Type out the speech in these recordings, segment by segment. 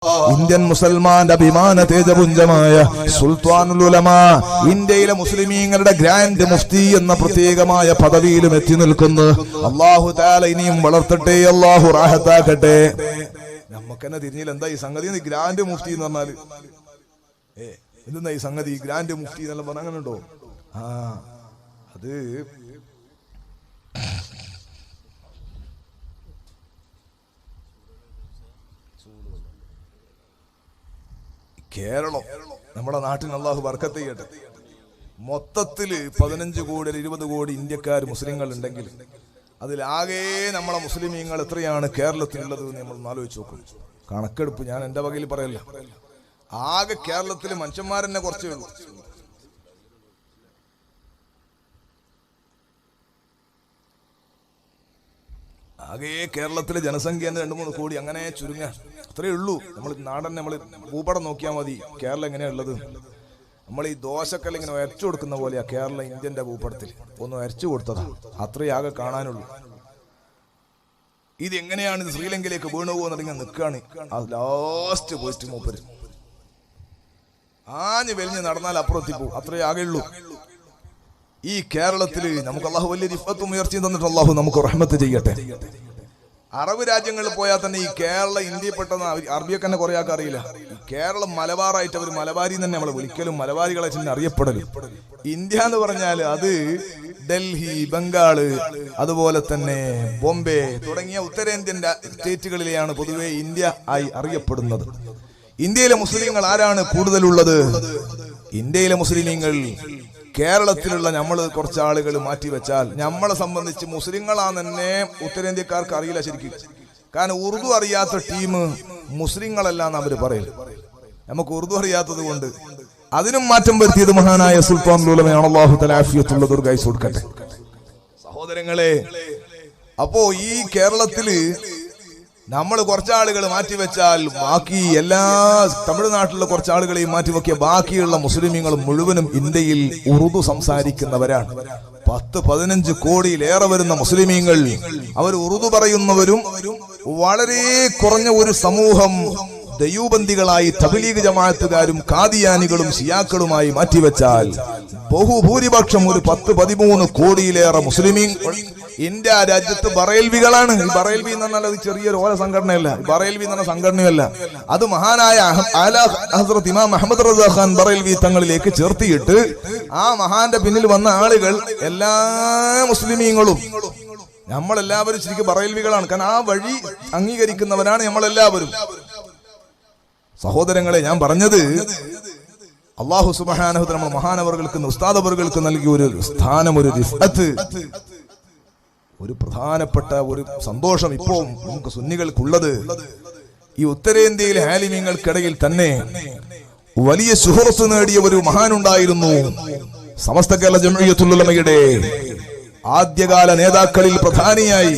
Indian മുസൽമാന്റെ അഭിമാന തേജപുഞ്ചമായ സുൽത്താനുൽ ഉലമ, ഇന്ത്യയിലെ മുസ്ലിമീങ്ങളുടെ ഗ്രാൻഡ് മുഫ്തി എന്ന പ്രത്യേകമായ പദവിയിലും എത്തി നിൽക്കുന്നു. അല്ലാഹു തആല ഇനിയും വളർത്തട്ടെ, അല്ലാഹു റാഹത്താക്കട്ടെ. നമുക്കെന്നെ തിരിഞ്ഞില്ല എന്താ ഈ സംഗതി, ഗ്രാൻഡ് മുഫ്തി എന്ന് പറഞ്ഞാല് എന്താ ഈ സംഗതി, ഗ്രാൻഡ് മുഫ്തി എന്നെല്ലാം പറഞ്ഞ അങ്ങനെ ഉണ്ടോ? അത് കേരളം നമ്മുടെ നാട്ടിൽ അല്ലാഹു ബർക്കത്ത് ചെയ്യട്ടെ. മൊത്തത്തില് 15 കോടി 20 കോടി ഇന്ത്യക്കാർ മുസ്ലിങ്ങൾ ഉണ്ടെങ്കിൽ അതിലാകെ നമ്മളെ മുസ്ലിമീങ്ങൾ എത്രയാണ് കേരളത്തിലുള്ളത് എന്ന് നമ്മൾ ആലോചിച്ച് നോക്കും. കണക്കെടുപ്പ് ഞാൻ എന്റെ വകയിൽ പറയല്ല, ആകെ കേരളത്തില് മനുഷ്യന്മാരെന്നെ കുറച്ചേ ഉള്ളൂ. ആകെ കേരളത്തിലെ ജനസംഖ്യ 2-3 കോടി, അങ്ങനെ ചുരുങ്ങ അത്രയേ ഉള്ളൂ. നമ്മൾ നാടൻ നമ്മൾ ഭൂപടം നോക്കിയാൽ മതി കേരളം എങ്ങനെയുള്ളത്. നമ്മൾ ഈ ദോശക്കല്ല ഇങ്ങനെ വരച്ചു കൊടുക്കുന്ന പോലെയാ കേരളം ഇന്ത്യന്റെ ഭൂപടത്തിൽ ഒന്ന് വരച്ചു കൊടുത്തതാ, അത്രയും ആകെ കാണാനുള്ളൂ. ഇത് എങ്ങനെയാണ് ഇത് ശ്രീലങ്കയിലേക്ക് വീണു പോകുന്നിങ്ങനെ നിൽക്കുകയാണ്. ലാസ്റ്റ് പോസ്റ്റ് മൂപ്പര് ആഞ്ഞ് വലിഞ്ഞ് നടന്നാൽ അപ്പുറത്തി പോകും, അത്രയേ ആകെ ഉള്ളൂ. ഈ കേരളത്തില് നമുക്ക് അള്ളാഹു വലിയ റിഫത്തും ഉയർച്ചയും തന്നിട്ട് അള്ളാഹു നമുക്ക് റഹ്മത്ത് ചെയ്യട്ടെ. അറബ് രാജ്യങ്ങളിൽ പോയാൽ തന്നെ ഈ കേരളം ഇന്ത്യയിൽ പെട്ടെന്ന് അറബിയൊക്കെ തന്നെ കുറെ ആൾക്ക് അറിയില്ല. കേരളം മലബാറായിട്ട് അവർ മലബാരി തന്നെ നമ്മളെ വിളിക്കലും മലബാരികളെ തന്നെ അറിയപ്പെടലും. ഇന്ത്യ എന്ന് പറഞ്ഞാൽ അത് ഡൽഹി, ബംഗാള്, അതുപോലെ തന്നെ ബോംബെ തുടങ്ങിയ ഉത്തരേന്ത്യൻ സ്റ്റേറ്റുകളിലെയാണ് പൊതുവെ ഇന്ത്യ ആയി അറിയപ്പെടുന്നത്. ഇന്ത്യയിലെ മുസ്ലിങ്ങൾ ആരാണ് കൂടുതലുള്ളത്? ഇന്ത്യയിലെ മുസ്ലിങ്ങൾ കേരളത്തിലുള്ള നമ്മൾ കുറച്ച് ആളുകൾ മാറ്റിവെച്ചാൽ നമ്മളെ സംബന്ധിച്ച് മുസ്ലിങ്ങളാന്ന് തന്നെ ഉത്തരേന്ത്യക്കാർക്ക് അറിയില്ല ശരിക്കും. കാരണം ഉറുദു അറിയാത്ത ടീം മുസ്ലിങ്ങളല്ലാന്ന് അവര് പറയും. നമുക്ക് ഉറുദു അറിയാത്തത് കൊണ്ട് അതിനും മാറ്റം വരുത്തിയത് മഹാനായ സുൽത്താനുൽ ഉലമയാണ്. അല്ലാഹു തആല ആഫിയത്തുള്ള ദീർഘായുസ്സ് കൊടുക്കട്ടെ. സഹോദരങ്ങളെ, അപ്പോ ഈ കേരളത്തില് നമ്മൾ കുറച്ചാളുകൾ മാറ്റിവെച്ചാൽ ബാക്കി എല്ലാ തമിഴ്നാട്ടിലുള്ള കുറച്ചാളുകളെയും മാറ്റിവെക്കിയ ബാക്കിയുള്ള മുസ്ലിമീങ്ങൾ മുഴുവനും ഇന്ത്യയിൽ ഉറുദു സംസാരിക്കുന്നവരാണ്. 10-15 കോടിയിലേറെ വരുന്ന മുസ്ലിമീങ്ങൾ അവർ ഉറുദു പറയുന്നവരും വളരെ കുറഞ്ഞ ഒരു സമൂഹം ദയൂബന്ദികളായി തബ്ലീഗ് ജമാഅത്തുകാരും ഖാദിയാനികളും ശിയാക്കളുമായി മാറ്റിവെച്ചാൽ ബഹുഭൂരിപക്ഷം ഒരു 10-13 കോടിയിലേറെ മുസ്ലിമീങ്ങൾ ഇന്ത്യ രാജ്യത്ത് ബറേൽവികളാണ്. ഈ ബറേൽവി എന്ന് പറഞ്ഞാൽ അത് ചെറിയൊരു ഓല സംഘടനയല്ല, ബറേൽവി എന്ന് പറഞ്ഞ സംഘടനയല്ല. അത് മഹാനായ ആലാ ഹസ്രത്ത് ഇമാം അഹമ്മദ് റസാ ഖാൻ ബറേൽവി തങ്ങളിലേക്ക് ചേർത്തിയിട്ട് ആ മഹാന്റെ പിന്നിൽ വന്ന ആളുകൾ എല്ലാ മുസ്ലിമീങ്ങളും നമ്മളെല്ലാവരും ശരിക്കും ബറേൽവികളാണ്. കാരണം ആ വഴി അംഗീകരിക്കുന്നവരാണ് നമ്മളെല്ലാവരും. സഹോദരങ്ങളെ, ഞാൻ പറഞ്ഞത് അല്ലാഹു സുബ്ഹാനഹു വ തആല നമ്മൾ മഹാനവറുകൾക്ക് ഉസ്താദവറുകൾക്ക് നൽകിയ ഒരു സ്ഥാനം, ഒരു റിഫഅത്ത്, ഒരു പ്രധാനപ്പെട്ട ഒരു സന്തോഷം ഇപ്പോൾ നമുക്ക് സുന്നികൾക്കുള്ളത്. ഈ ഉത്തരേന്ത്യയിലെ ആലിമീങ്ങൾക്കിടയിൽ തന്നെ വലിയ സുഹൃത്ത് നേടിയ ഒരു മഹാനുണ്ടായിരുന്നു. സമസ്ത കേരള ജംഇയ്യത്തുൽ ഉലമയുടെ ആദ്യകാല നേതാക്കളിൽ പ്രധാനിയായി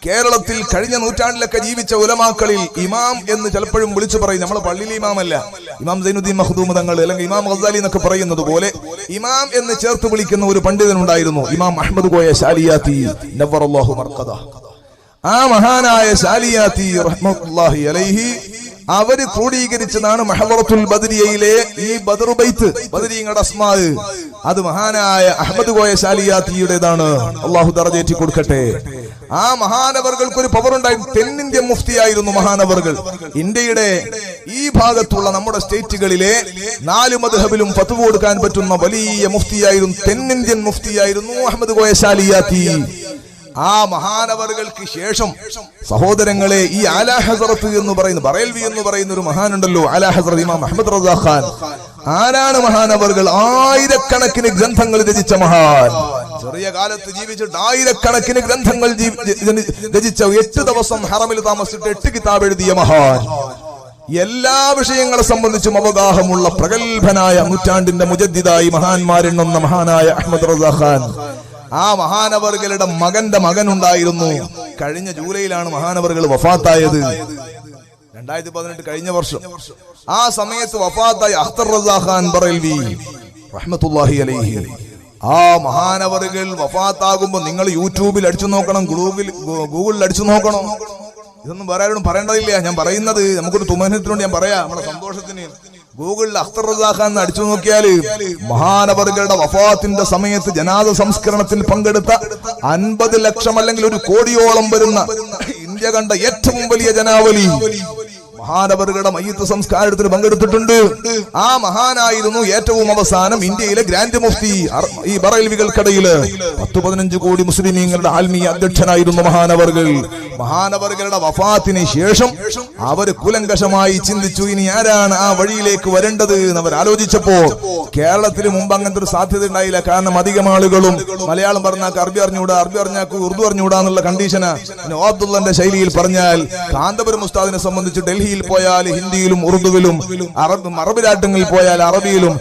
കേരളത്തിൽ കഴിഞ്ഞ നൂറ്റാണ്ടിലൊക്കെ ജീവിച്ച ഉലമാക്കളിൽ ഇമാം എന്ന് ചിലപ്പോഴും വിളിച്ചു പറയും. നമ്മളെ പള്ളിയിലെ ഇമാമല്ല, ഇമാം സൈനുദ്ദീൻ മഖ്ദൂം തങ്ങൾ അല്ലെങ്കിൽ ഇമാം ഗസാലി എന്നൊക്കെ പറയുന്നത് പോലെ ഇമാം എന്ന് ചേർത്ത് വിളിക്കുന്ന ഒരു പണ്ഡിതനുണ്ടായിരുന്നു, ഇമാം അഹ്മദ് കോയ ശാലിയാത്തി നവ്വറല്ലാഹു മർഖദഹ. ആ മഹാനായ ശാലിയാത്തി റഹ്മത്തുള്ളാഹി അലൈഹി അവര് ക്രോഡീകരിച്ചതാണ് മഹ്ളറത്തുൽ ബദരിയയിലെ ഈ ബദർ ബൈത്ത്, ബദരീങ്ങളുടെ അസ്മാ. അത് മഹാനായ അഹ്മദ് കോയ ശാലിയാത്തിയുടേതാണ്. അല്ലാഹു ദറജയേറ്റി കൊടുക്കട്ടെ. ആ മഹാനവർകൾക്ക് ഒരു പവർ ഉണ്ടായിരുന്നു. തെന്നിന്ത്യൻ മുഫ്തിയായിരുന്നു മഹാനവർകൾ. ഇന്ത്യയുടെ ഈ ഭാഗത്തുള്ള നമ്മുടെ സ്റ്റേറ്റുകളിലെ 4 മദ്ഹബിലും ഫത്വ കൊടുക്കാൻ പറ്റുന്ന വലിയ മുഫ്തിയായിരുന്നു, തെന്നിന്ത്യൻ മുഫ്തിയായിരുന്നു അഹ്മദ് കോയ ശാലിയാത്തി. ആ മഹാനവറുകൾക്ക് ശേഷം സഹോദരങ്ങളെ, ഈ ആലാ ഹസ്രത്ത് എന്ന് പറയുന്ന ബറേൽവി എന്ന് പറയുന്ന ഒരു മഹാനുണ്ടല്ലോ, ആലാ ഹസ്രത്ത് ഇമാം അഹ്മദ് റസാ ഖാൻ. ആരാണ് മഹാനവറുകൾ? ആയിരക്കണക്കിന് ഗ്രന്ഥങ്ങൾ രചിച്ച മഹാൻ. ചെറിയ കാലത്ത് ജീവിച്ചിട്ട് ആയിരക്കണക്കിന് ഗ്രന്ഥങ്ങൾ രചിച്ച, 8 ദിവസം ഹറമിൽ താമസിച്ചിട്ട് 8 കിതാബ് എഴുതിയ മഹാൻ. എല്ലാ വിഷയങ്ങളെ സംബന്ധിച്ചും അവഗാഹമുള്ള പ്രഗത്ഭനായ നൂറ്റാണ്ടിന്റെ മുജദ്ദിദായി മഹാന്മാരെണ്ണുന്ന മഹാനായ അഹ്മദ് റസാ ഖാൻ. ആ മഹാനവറുകളുടെ മകന്റെ മകനുണ്ടായിരുന്നു. കഴിഞ്ഞ ജൂലൈയിലാണ് മഹാനവറുകൾ വഫാത്തായത്, 2018 കഴിഞ്ഞ വർഷം. ആ സമയത്ത് വഫാത്തായ അഖ്തർ റസാ ഖാൻ ബറേൽവി റഹ്മത്തുള്ളാഹി അലൈഹി. ആ മഹാനവറുകൾ വഫാത്താകുമ്പോ നിങ്ങൾ യൂട്യൂബിൽ അടിച്ചു നോക്കണം, ഗൂഗിളിൽ അടിച്ചു നോക്കണം. ഇതൊന്നും വേറെ ആരോടും പറയേണ്ടതില്ല. ഞാൻ പറയുന്നത് നമുക്കൊരു തുമനത്തിനോട് ഞാൻ പറയാം, നമ്മുടെ സന്തോഷത്തിന്. ഗൂഗിളിൽ അഖ്തർ റസാ ഖാൻ എന്ന് അടിച്ചു നോക്കിയാല് മഹാനവറുകളുടെ വഫാത്തിന്റെ സമയത്ത് ജനാദ സംസ്കരണത്തിൽ പങ്കെടുത്ത 50 ലക്ഷം അല്ലെങ്കിൽ 1 കോടിയോളം വരുന്ന ഇന്ത്യ കണ്ട ഏറ്റവും വലിയ ജനാവലി മഹാനവറുകളുടെ മയ്യിത്ത് സംസ്കാരത്തിന് പങ്കെടുത്തിട്ടുണ്ട്. ആ മഹാനായിരുന്നു ഏറ്റവും അവസാനം ഇന്ത്യയിലെ ഗ്രാൻഡ് മുഫ്തി. ഈ ബറേൽവികൾക്കിടയില് 10-15 കോടി മുസ്ലിമീങ്ങളുടെ ആത്മീയ അധ്യക്ഷനായിരുന്നു മഹാനവറുകൾ. മഹാനവറുകളുടെ വഫാത്തിന് ശേഷം അവർ കുലങ്കഷമായി ചിന്തിച്ചു, ഇനി ആരാണ് ആ വഴിയിലേക്ക് വരേണ്ടത് എന്ന് അവർ ആലോചിച്ചപ്പോ കേരളത്തിന് മുമ്പ് അങ്ങനത്തെ ഒരു സാധ്യത ഉണ്ടായില്ല. കാരണം അധികം ആളുകളും മലയാളം പറഞ്ഞാൽ അറബി അറിഞ്ഞൂടാ, അറബി പറഞ്ഞാൽ ഉറുദു അറിഞ്ഞൂടാ എന്നുള്ള കണ്ടീഷനാ. അബ്ദുള്ളന്റെ ശൈലിയിൽ പറഞ്ഞാൽ കാന്തപുരം ഉസ്താദിനെ സംബന്ധിച്ച് ഡൽഹിയിൽ പോയാൽ ഹിന്ദിയിലും ഉറുദുവിലും, അറബ് രാജ്യങ്ങളിൽ പോയാൽ അറബിയിലും,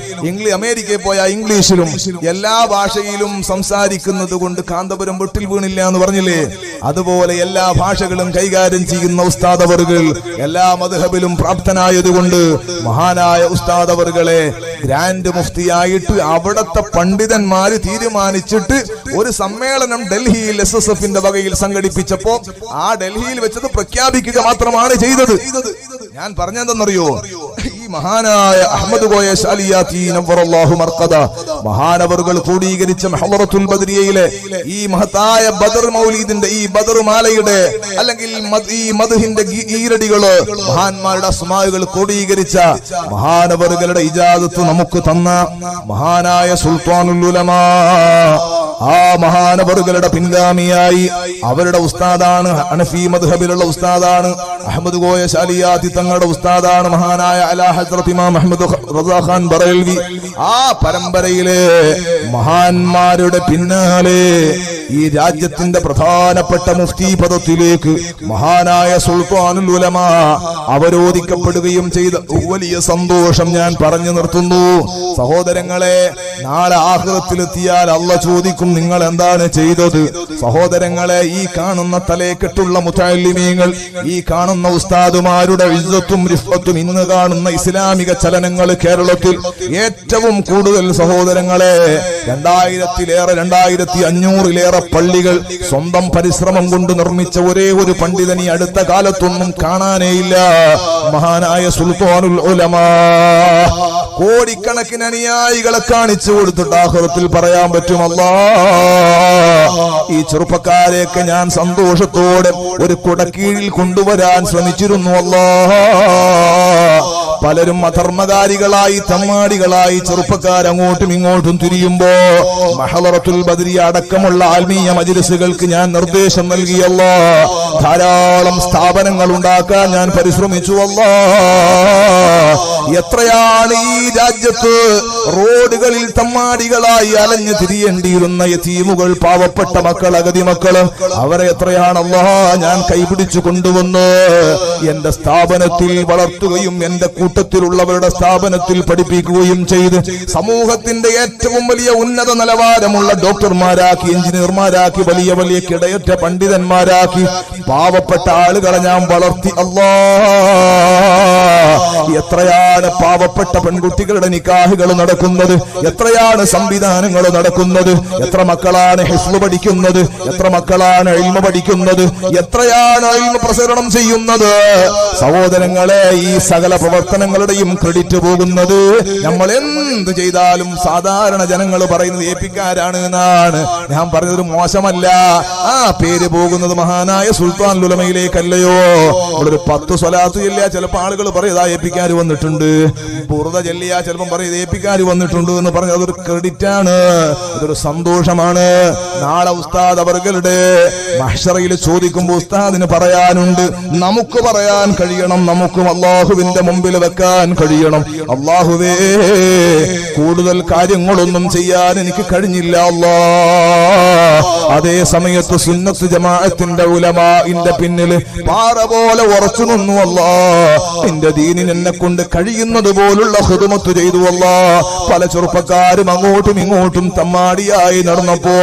അമേരിക്കയിൽ പോയാൽ ഇംഗ്ലീഷിലും, എല്ലാ ഭാഷയിലും സംസാരിക്കുന്നത് കൊണ്ട് കാന്തപുരം വെട്ടിൽ വീണില്ല എന്ന് പറഞ്ഞില്ലേ? അതുപോലെ എല്ലാ ഭാഷകളും കൈകാര്യം ചെയ്യുന്ന ഉസ്താദ് അവറുകൾ എല്ലാ മദ്ഹബിലും പ്രാപ്തനായതുകൊണ്ട് മഹാനായ ഉസ്താദ് അവറുകളെ ഗ്രാൻഡ് മുഫ്തിയായിട്ട് അവിടത്തെ പണ്ഡിതന്മാര് തീരുമാനിച്ചിട്ട് ഒരു സമ്മേളനം ഡൽഹിയിൽ SSFന്റെ വകയിൽ സംഘടിപ്പിച്ചപ്പോ ആ ഡൽഹിയിൽ വെച്ചത് പ്രഖ്യാപിക്കുക മാത്രമാണ് ചെയ്തത്. ഞാൻ പറഞ്ഞെന്തെന്നറിയോ? ഈ മഹാനായ അഹ്മദ് കോയ ശാലിയാത്തി നവ്വറല്ലാഹു മർഖദ മഹാനവറുകൾ ക്രോഡീകരിച്ച മഹ്ളറത്തുൽ ബദരിയയിലെ ഈ മഹത്തായ ബദർ മൗലീദിന്റെ ഈ ബദർ മാലയുടെ അല്ലെങ്കിൽ ഈ മദ്ഹിന്റെ ഈരടികള് മഹാന്മാരുടെ അസ്മാകൾ ക്രോഡീകരിച്ച മഹാനവറുകളുടെ ഇജാസത്ത് നമുക്ക് തന്ന മഹാനായ സുൽത്താനുൽ ഉലമാ, ആ മഹാനവറുകളുടെ പിൻഗാമിയായി അവരുടെ ഉസ്താദാണ്, ഹനഫി മദ്ഹബിലുള്ള ഉസ്താദാണ് അഹ്മദ് കോയ ശാലിയാത്തി തങ്ങളുടെ ഉസ്താദാണ് മഹാനായ അലാ ഹസ്രത്ത് ഇമാം അഹ്മദ് റസാ ഖാൻ ബറേൽവി. ആ പരമ്പരയിലെ മഹാന്മാരുടെ പിന്നാലെ ഈ രാജ്യത്തിന്റെ പ്രധാനപ്പെട്ട മുഫ്തി പദത്തിലേക്ക് മഹാനായ സുൽത്താനുൽ ഉലമാ അവരോധിക്കപ്പെടുകയും ചെയ്ത വലിയ സന്തോഷം ഞാൻ പറഞ്ഞു നിർത്തുന്നു. സഹോദരങ്ങളെ, നാളെ ആഖിറത്തിലെത്തിയാൽ അല്ലാഹ് ചോദിക്കും, നിങ്ങൾ എന്താണ് ചെയ്തത്? സഹോദരങ്ങളെ, ഈ കാണുന്ന തലേക്കെട്ടുള്ള മുതഅല്ലിമീങ്ങൾ, ഈ കാണുന്ന ഉസ്താദുമാരുടെ ഇസ്സത്തും റിഫത്തും, ഇന്ന് കാണുന്ന ഇസ്ലാമിക ചലനങ്ങൾ കേരളത്തിൽ ഏറ്റവും കൂടുതൽ സഹോദരങ്ങളെ 2500-ലേറെ പള്ളികൾ സ്വന്തം പരിശ്രമം കൊണ്ട് നിർമ്മിച്ച ഒരേ ഒരു പണ്ഡിതൻ ഈ അടുത്ത കാലത്തൊന്നും കാണാനേയില്ല. മഹാനായ സുൽത്താനുൽ ഉലമാ കോടിക്കണക്കിന് അനുയായികളെ കാണിച്ചു കൊടുത്തിട്ട് ആഖിറത്തിൽ പറയാൻ പറ്റും, അല്ലാഹ് ഈ ചെറുപ്പക്കാരെയൊക്കെ ഞാൻ സന്തോഷത്തോടെ ഒരു കുടക്കീഴിൽ കൊണ്ടുവരാൻ ശ്രമിച്ചിരുന്നു. അല്ലാഹ് പലരും അധർമ്മകാരികളായി, തമ്മാടികളായി ചെറുപ്പക്കാർ അങ്ങോട്ടും ഇങ്ങോട്ടും തിരിയുമ്പോ മഹ്ളറത്തുൽ ബദരിയ അടക്കമുള്ള ആത്മീയ മജ്‌ലിസുകൾക്ക് ഞാൻ നിർദ്ദേശം നൽകിയല്ലോ. ധാരാളം സ്ഥാപനങ്ങൾ ഉണ്ടാക്കാൻ ഞാൻ പരിശ്രമിച്ചു. അല്ലാ, എത്രയാണ് ഈ രാജ്യത്ത് റോഡുകളിൽ തമ്മാടികളായി അലഞ്ഞു തിരിയേണ്ടിയിരുന്ന യതീമുകൾ, പാവപ്പെട്ട മക്കൾ, അഗതി മക്കള്, അവരെ എത്രയാണ് അല്ലാഹ് ഞാൻ കൈപിടിച്ചു കൊണ്ടുവന്ന് എന്റെ സ്ഥാപനത്തിൽ വളർത്തുകയും എന്റെ കൂട്ടത്തിലുള്ളവരുടെ സ്ഥാപനത്തിൽ പഠിപ്പിക്കുകയും ചെയ്ത് സമൂഹത്തിന്റെ ഏറ്റവും വലിയ ഉന്നത നിലവാരമുള്ള ഡോക്ടർമാരാക്കി, എഞ്ചിനീയർമാരാക്കി, വലിയ വലിയ കിടയറ്റ പണ്ഡിതന്മാരാക്കി പാവപ്പെട്ട ആളുകളെ ഞാൻ വളർത്തി. അല്ലാഹ്, എത്രയാണ് പാവപ്പെട്ട പെൺകുട്ടികളുടെ നിക്കാഹുകൾ നടക്കുന്നത്, എത്രയാണ് സംവിധാനങ്ങൾ നടക്കുന്നത്, എത്ര മക്കളാണ് ഹിഫ്ള് പഠിക്കുന്നത്, എത്ര മക്കളാണ് ഇൽമ പഠിക്കുന്നത്, എത്രയാണ് ഇൽമ പ്രസരണം ചെയ്യുന്നത്. സഹോദരങ്ങളെ, ഈ സകല പ്രവർത്തനങ്ങളുടെയും ക്രെഡിറ്റ് പോകുന്നത് നമ്മൾ എന്ത് ചെയ്താലും സാധാരണ ജനങ്ങൾ പറയുന്നത് ഏപ്പിക്കാരാണ് എന്നാണ്. ഞാൻ പറഞ്ഞത് മോശമല്ല. ആ പേര് പോകുന്നത് മഹാനായ സുൽത്താനുൽ ഉലമയിലേക്കല്ലയോ. ഒരു 10 സ്വലാത്ത് ചെല്ലിയാ ചിലപ്പോൾ ആളുകൾ പറയും ഏപ്പിക്കാർ വന്നിട്ടുണ്ട്, ബുർദ ചെല്ലിയാ ചിലപ്പം പറയും ഏപ്പിക്കാർ വന്നിട്ടുണ്ട് എന്ന് പറഞ്ഞ് അതൊരു ക്രെഡിറ്റ് ആണ്, അതൊരു സന്തോഷമാണ്. നാളെ ഉസ്താദ് അവരുടെ മഹ്ശറയിൽ ചോദിക്കുമ്പോൾ ഉസ്താദിന് പറയാനുണ്ട്, നമുക്ക് പറയാൻ കഴിയണം, നമുക്കും അള്ളാഹുവിന്റെ മുമ്പിൽ വെക്കാൻ കഴിയണം. അള്ളാഹുവേ, കൂടുതൽ കാര്യങ്ങളൊന്നും ചെയ്യാൻ എനിക്ക് കഴിഞ്ഞില്ല അല്ലാഹ്. അതേ സമയത്ത് സുന്നത്ത് ജമാഅത്തിന്റെ ഉലമാഇന്റെ പിന്നിൽ പാറ പോലെ ഉറച്ചു നിന്നു. അല്ലാഹ്, നിന്റെ ദീനിന് എന്നെ കൊണ്ട് കഴിയുന്നത് പോലുള്ള ഖിദ്മത്ത് ചെയ്തു അല്ലാഹ്. പല ചെറുപ്പക്കാരും അങ്ങോട്ടും ഇങ്ങോട്ടും തമ്മാടിയായി നടന്നപ്പോ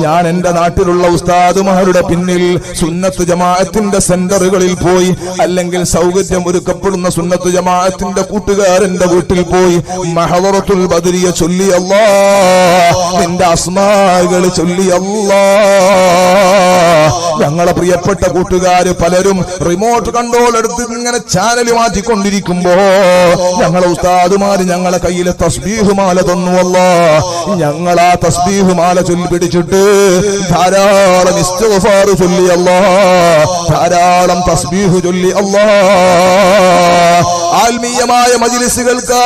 ഞാൻ എന്റെ നാട്ടിലുള്ള ഉസ്താദുമാരുടെ പിന്നിൽ സുന്നത്ത് ജമാഅത്തിന്റെ സെന്ററുകളിൽ പോയി, അല്ലെങ്കിൽ സൗകര്യം ഒരുക്കപ്പെടുന്ന സുന്നത്ത് ജമാഅത്തിന്റെ കൂട്ടുകാരന്റെ വീട്ടിൽ പോയി മഹദറത്തുൽ ബദരിയ ചൊല്ലി അല്ലാഹ്, നിന്റെ അസ്മാകൾ ചൊല്ലി അല്ലാഹ്. ഞങ്ങളെ പ്രിയപ്പെട്ട കൂട്ടുകാര് പലരും റിമോട്ട് കൺട്രോൾ എടുത്ത് ഇങ്ങനെ ചാനൽ മാറ്റിക്കൊണ്ടിരിക്കുമ്പോ ഞങ്ങളെ ഉസ്താദുമാര് ഞങ്ങളെ കയ്യിലെ തസ്ബീഹ് മാല തന്നു അല്ലാഹ്. ഞങ്ങൾ ആ തസ്ബീഹ് മാല ചൊല്ലി പിടിച്ചിട്ട് ധാരാളം ഇസ്തിഗ്ഫാർ ചൊല്ലി അല്ലാഹ്, ധാരാളം തസ്ബീഹ് ചൊല്ലി അല്ലാഹ്. ആത്മീയമായ മജ്ലിസുകൾക്ക്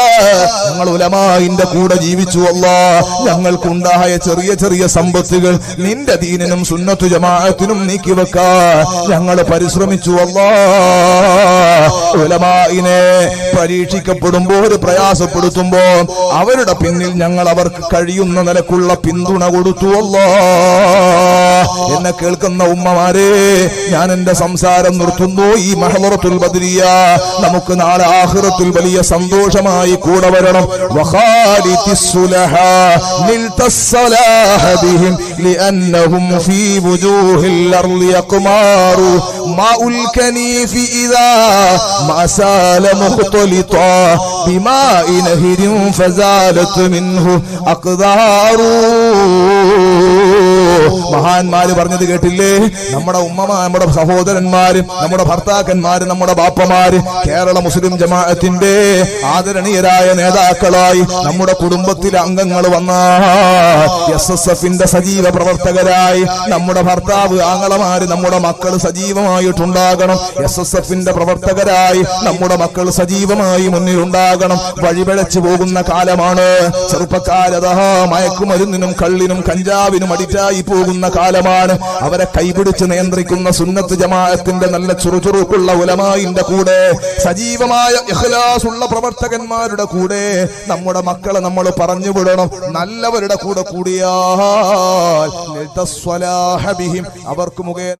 ഞങ്ങൾ ഉലമാഇന്റെ കൂടെ ജീവിച്ചു അല്ലാഹ്. ഞങ്ങൾക്കുണ്ടായ ചെറിയ ചെറിയ സമ്പത്തുകൾ നിന്റെ ദീനിനും സുന്നത്തു ജമാഅത്തിനും നീക്കി വെക്കാൻ ഞങ്ങൾ പരിശ്രമിച്ചു അല്ലാഹ്. ഉലമാഇനെ പരീക്ഷിക്കപ്പെടുമ്പോ പ്രയാസപ്പെടുത്തുമ്പോ അവരുടെ പിന്നിൽ ഞങ്ങൾ അവർക്ക് കഴിയുന്ന നിലക്കുള്ള പിന്തുണ കൊടുത്തു അല്ലാഹ്. എന്നെ കേൾക്കുന്ന ഉമ്മമാരെ, ഞാൻ എന്റെ സംസാരം നിർത്തുന്നു. ഈ മഹദറത്തുൽ ബദരിയ നമുക്ക് നാളെ ആഖിറത്തിൽ വലിയ സന്തോഷമായി കൂടെ വരണം. വഖാലിതിസ് സുലഹാ നിൽതസ്സലാഹ ബിഹിം ലിഅന്നഹും ഫീ വുജൂഹിൽ അർളി യഖ്മാറു മാഉൽ കനീഫി ഇദാ മാ സാല മുഖ്തലിതാ ബിമാഇ നഹരിൻ ഫസാലത് മിൻഹു അഖ്ദാറു. മഹാന്മാര് പറഞ്ഞത് കേട്ടില്ലേ? നമ്മുടെ ഉമ്മമാർ, നമ്മുടെ സഹോദരന്മാര്, നമ്മുടെ ഭർത്താക്കന്മാര്, നമ്മുടെ ബാപ്പമാര് കേരള മുസ്ലിം ജമാഅത്തിന്റെ ആദരണീയരായ നേതാക്കളായി നമ്മുടെ കുടുംബത്തിലെ അംഗങ്ങൾ വന്നാൽ SSFന്റെ സജീവ പ്രവർത്തകരായി നമ്മുടെ ഭർത്താവ്, ആങ്ങളമാര്, നമ്മുടെ മക്കൾ സജീവമായിട്ടുണ്ടാകണം. SSFന്റെ പ്രവർത്തകരായി നമ്മുടെ മക്കൾ സജീവമായി മുന്നിലുണ്ടാകണം. വഴിപിഴച്ചു പോകുന്ന കാലമാണ്. ചെറുപ്പക്കാരതാ മയക്കുമരുന്നിനും കള്ളിനും കഞ്ചാവിനും അഡിക്റ്റായി പോകുന്ന കാലമാണ്. അവരെ കൈപിടിച്ച് നിയന്ത്രിക്കുന്ന സുന്നത്ത് ജമാഅത്തിന്റെ നല്ല ചുറുചുറുക്കുള്ള ഉലമാഇന്റെ കൂടെ, സജീവമായ ഇഖ്ലാസുള്ള പ്രവർത്തകന്മാരുടെ കൂടെ നമ്മുടെ മക്കളെ നമ്മൾ പറഞ്ഞു വിടണം. നല്ലവരുടെ കൂടെ കൂടിയാൽ അവർക്ക് മുഖേന